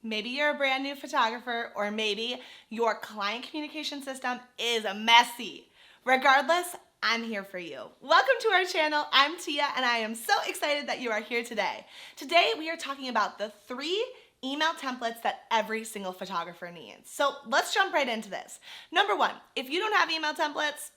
Maybe you're a brand new photographer, or maybe your client communication system is messy. Regardless, I'm here for you. Welcome to our channel. I'm Tia, and I am so excited that you are here today. Today, we are talking about the 3 email templates that every single photographer needs. So let's jump right into this. Number 1, if you don't have email templates,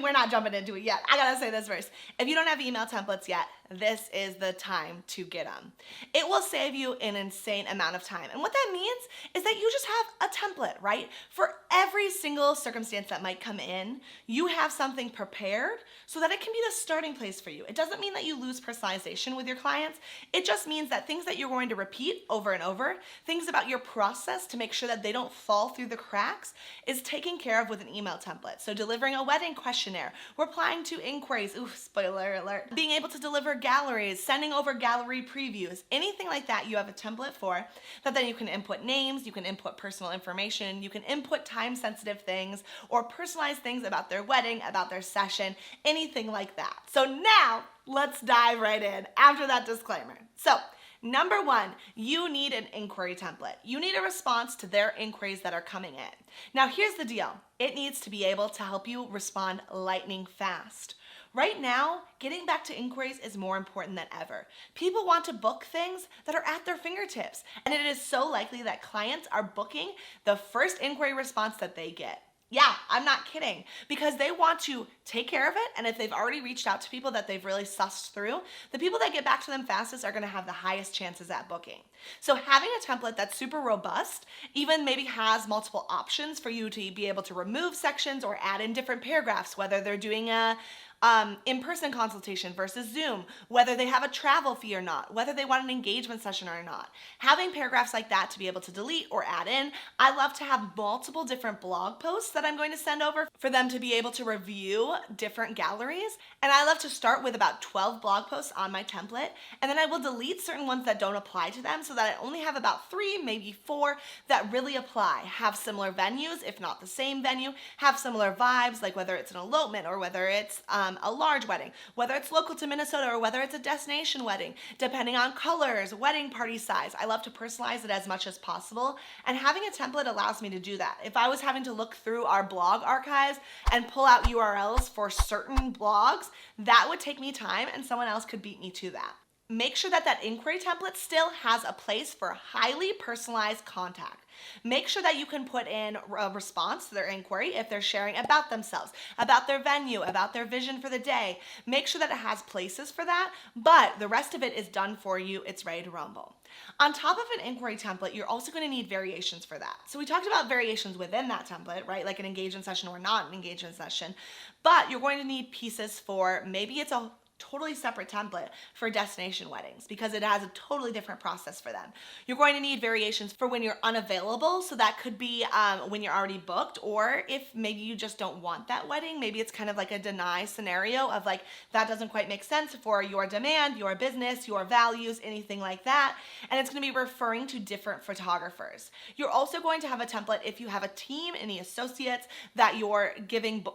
we're not jumping into it yet. I gotta say this first. If you don't have email templates yet, this is the time to get them. It will save you an insane amount of time. And what that means is that you just have a template, right? For every single circumstance that might come in, you have something prepared so that it can be the starting place for you. It doesn't mean that you lose personalization with your clients. It just means that things that you're going to repeat over and over, things about your process to make sure that they don't fall through the cracks, is taken care of with an email template. So delivering a wedding questionnaire, replying to inquiries, ooh, spoiler alert, being able to deliver galleries, sending over gallery previews, anything like that you have a template for that then you can input names, you can input personal information, you can input time-sensitive things or personalized things about their wedding, about their session, anything like that. So now let's dive right in after that disclaimer. So number 1, you need an inquiry template. You need a response to their inquiries that are coming in. Now here's the deal. It needs to be able to help you respond lightning fast. Right now, getting back to inquiries is more important than ever. People want to book things that are at their fingertips, and it is so likely that clients are booking the first inquiry response that they get. Yeah, I'm not kidding, because they want to take care of it, and if they've already reached out to people that they've really sussed through, the people that get back to them fastest are gonna have the highest chances at booking. So having a template that's super robust, even maybe has multiple options for you to be able to remove sections or add in different paragraphs, whether they're doing a in-person consultation versus Zoom, whether they have a travel fee or not, whether they want an engagement session or not. Having paragraphs like that to be able to delete or add in. I love to have multiple different blog posts that I'm going to send over for them to be able to review different galleries. And I love to start with about 12 blog posts on my template, and then I will delete certain ones that don't apply to them so that I only have about 3, maybe 4 that really apply. Have similar venues, if not the same venue, have similar vibes, like whether it's an elopement or whether it's a large wedding, whether it's local to Minnesota or whether it's a destination wedding, depending on colors, wedding party size. I love to personalize it as much as possible, and having a template allows me to do that. If I was having to look through our blog archives and pull out URLs for certain blogs, that would take me time and someone else could beat me to that. Make sure that that inquiry template still has a place for highly personalized contact. Make sure that you can put in a response to their inquiry if they're sharing about themselves, about their venue, about their vision for the day. Make sure that it has places for that, but the rest of it is done for you. It's ready to rumble. On top of an inquiry template, you're also going to need variations for that. So we talked about variations within that template, right? Like an engagement session or not an engagement session, but you're going to need pieces for maybe it's a totally separate template for destination weddings because it has a totally different process for them. You're going to need variations for when you're unavailable, so that could be when you're already booked, or if maybe you just don't want that wedding, maybe it's kind of like a deny scenario of like that doesn't quite make sense for your demand, your business, your values, anything like that, and it's going to be referring to different photographers. You're also going to have a template if you have a team, any associates that you're giving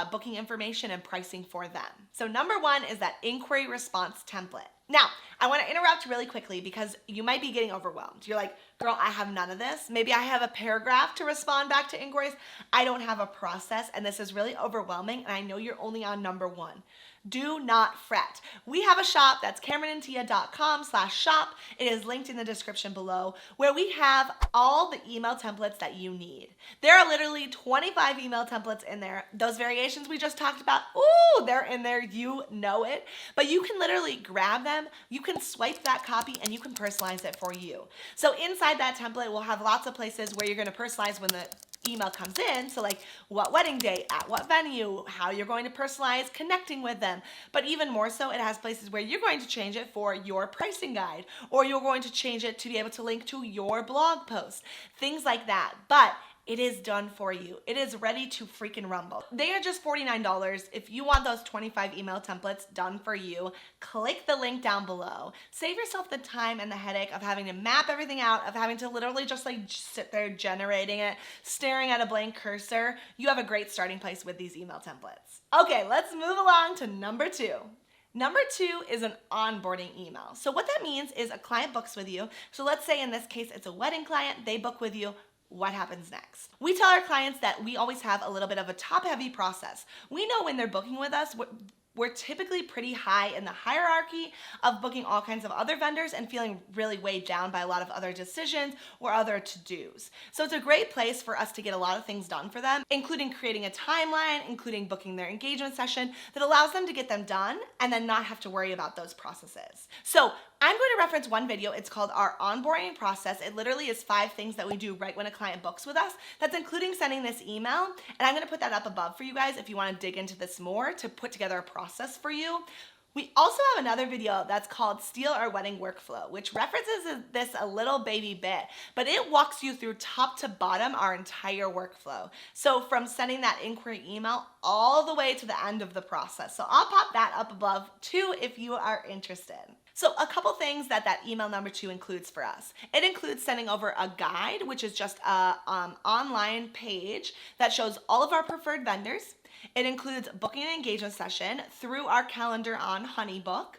booking information and pricing for them. So number 1 is that inquiry response template. Now, I want to interrupt really quickly because you might be getting overwhelmed. You're like, girl, I have none of this. Maybe I have a paragraph to respond back to inquiries. I don't have a process, and this is really overwhelming, and I know you're only on number 1. Do not fret. We have a shop that's CameronandTia.com/shop. It is linked in the description below, where we have all the email templates that you need. There are literally 25 email templates in there. Those variations we just talked about, ooh, they're in there, you know it. But you can literally grab them, you can swipe that copy, and you can personalize it for you. So inside that template, we'll have lots of places where you're gonna personalize when the email comes in, so like what wedding date, at what venue, how you're going to personalize connecting with them. But even more so, it has places where you're going to change it for your pricing guide, or you're going to change it to be able to link to your blog post, things like that. But it is done for you. It is ready to freaking rumble. They are just $49. If you want those 25 email templates done for you, click the link down below. Save yourself the time and the headache of having to map everything out, of having to literally just like sit there generating it, staring at a blank cursor. You have a great starting place with these email templates. Okay, let's move along to number 2. Number 2 is an onboarding email. So what that means is a client books with you. So let's say in this case, it's a wedding client, they book with you. What happens next? We tell our clients that we always have a little bit of a top-heavy process. We know when they're booking with us, we're typically pretty high in the hierarchy of booking all kinds of other vendors and feeling really weighed down by a lot of other decisions or other to-dos. So it's a great place for us to get a lot of things done for them, including creating a timeline, including booking their engagement session that allows them to get them done and then not have to worry about those processes. So I'm going to reference one video. It's called our onboarding process. It literally is 5 things that we do right when a client books with us. That's including sending this email. And I'm going to put that up above for you guys if you want to dig into this more to put together a process for you. We also have another video that's called Steal Our Wedding Workflow, which references this a little baby bit, but it walks you through top to bottom our entire workflow. So from sending that inquiry email all the way to the end of the process. So I'll pop that up above too if you are interested. So a couple things that email number 2 includes for us. It includes sending over a guide, which is just a online page that shows all of our preferred vendors. It includes booking an engagement session through our calendar on Honeybook.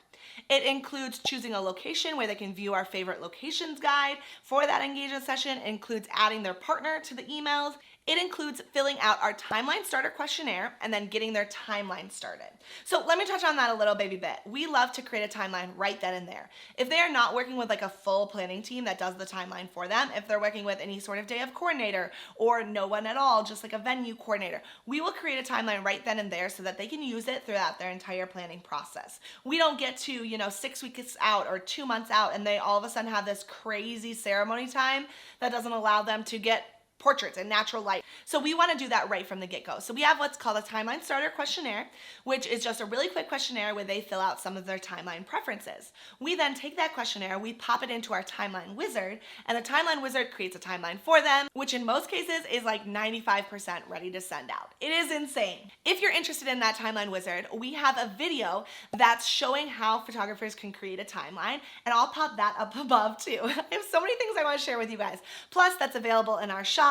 It includes choosing a location where they can view our favorite locations guide for that engagement session. It includes adding their partner to the emails. It includes filling out our timeline starter questionnaire and then getting their timeline started. So let me touch on that a little baby bit. We love to create a timeline right then and there. If they are not working with like a full planning team that does the timeline for them, if they're working with any sort of day of coordinator or no one at all, just like a venue coordinator, we will create a timeline right then and there so that they can use it throughout their entire planning process. We don't get to, 6 weeks out or 2 months out and they all of a sudden have this crazy ceremony time that doesn't allow them to get portraits and natural light. So we want to do that right from the get-go. So we have what's called a timeline starter questionnaire, which is just a really quick questionnaire where they fill out some of their timeline preferences. We then take that questionnaire, we pop it into our timeline wizard, and the timeline wizard creates a timeline for them, which in most cases is like 95% ready to send out. It is insane. If you're interested in that timeline wizard, we have a video that's showing how photographers can create a timeline, and I'll pop that up above too. I have so many things I want to share with you guys. Plus, that's available in our shop.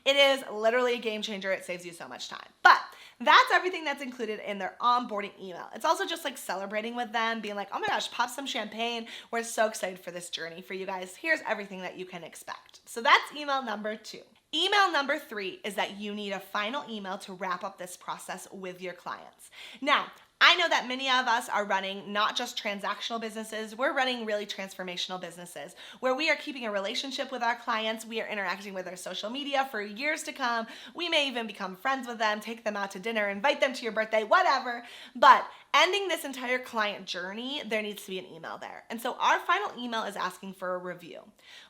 It is literally a game changer. It saves you so much time. But that's everything that's included in their onboarding email. It's also just like celebrating with them, being like, oh my gosh, pop some champagne. We're so excited for this journey for you guys. Here's everything that you can expect. So that's email number 2. Email number 3 is that you need a final email to wrap up this process with your clients. Now, I know that many of us are running not just transactional businesses, we're running really transformational businesses where we are keeping a relationship with our clients, we are interacting with their social media for years to come, we may even become friends with them, take them out to dinner, invite them to your birthday, whatever, but ending this entire client journey, there needs to be an email there. And so our final email is asking for a review.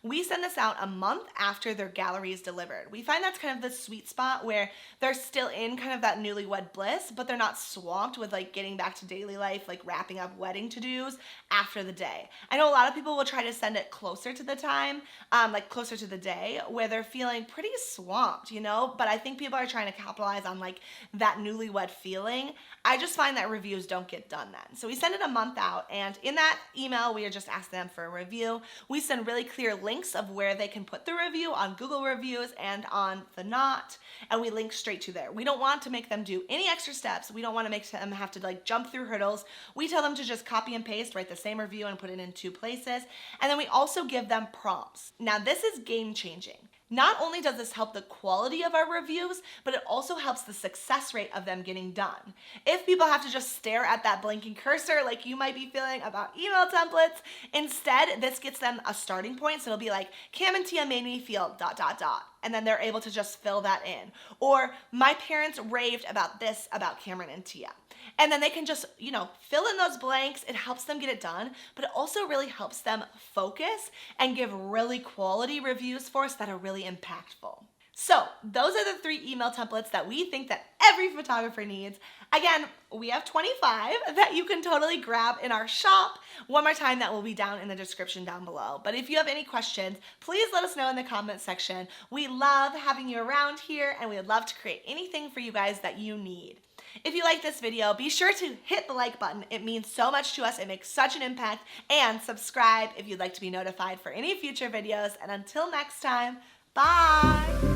We send this out a month after their gallery is delivered. We find that's kind of the sweet spot where they're still in kind of that newlywed bliss, but they're not swamped with like getting back to daily life, like wrapping up wedding to-dos after the day. I know a lot of people will try to send it closer to the time, like closer to the day where they're feeling pretty swamped, but I think people are trying to capitalize on like that newlywed feeling. I just find that reviews don't get done then. So we send it a month out, and in that email, we are just asking them for a review. We send really clear links of where they can put the review on Google Reviews and on The Knot, and we link straight to there. We don't want to make them do any extra steps. We don't want to make them have to like jump through hurdles. We tell them to just copy and paste, write the same review and put it in 2 places. And then we also give them prompts. Now this is game changing. Not only does this help the quality of our reviews, but it also helps the success rate of them getting done. If people have to just stare at that blinking cursor like you might be feeling about email templates, instead this gets them a starting point. So it'll be like, Cam and Tia made me feel ... And then they're able to just fill that in. Or my parents raved about this about Cameron and Tia. And then they can just, fill in those blanks. It helps them get it done, but it also really helps them focus and give really quality reviews for us that are really impactful. So those are the 3 email templates that we think that every photographer needs. Again, we have 25 that you can totally grab in our shop. One more time, that will be down in the description down below. But if you have any questions, please let us know in the comment section. We love having you around here, and we would love to create anything for you guys that you need. If you like this video, be sure to hit the like button. It means so much to us. It makes such an impact. And subscribe if you'd like to be notified for any future videos. And until next time, bye!